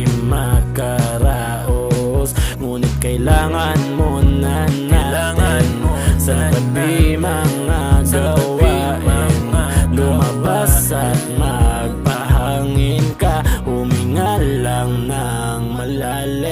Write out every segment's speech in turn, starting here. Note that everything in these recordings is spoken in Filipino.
di makaraos. Ngunit kailangan mo na natin sa tabi mga gawain. Lumabas at magpahangin ka, huminga lang ng malalim.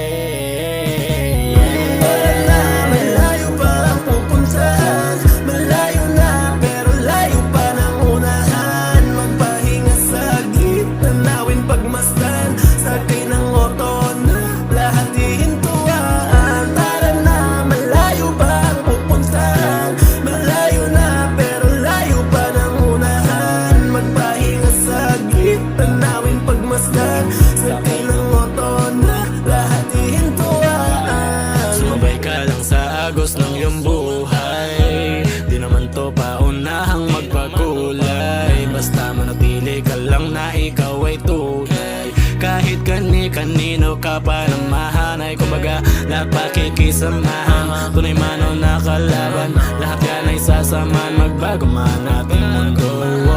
Malayo pa ang pupuntahan, malayo na pero layo pa ng unahan. Magpahinga saglit, tanawin pagmasdan, sakay ng auto na lahat hihintuan. Tara na, malayo pa ang pupuntahan, malayo na pero layo pa ng unahan. Magpahinga saglit, tanawin pagmasdan, sakay ng auto na lahat hihintuan. Sumabay ka lang sa agos ng iyong buhay, di naman to paunahang magpakulay. Basta manatili ka lang na ikaw ay tunay. Kahit kani-kanino ka pa namahan, ay kumbaga lahat pakikisamahan. Tunay man o nakalaban, lahat yan ay sasaman. Magbago man ating mundo,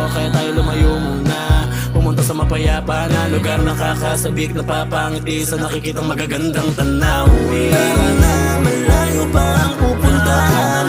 kaya tayo lumayo muna, pumunta sa mapayapa na lugar, nakakasabik, napapangiti sa nakikitang magagandang tanawin. Tara na, malayo pa ang pupuntahan,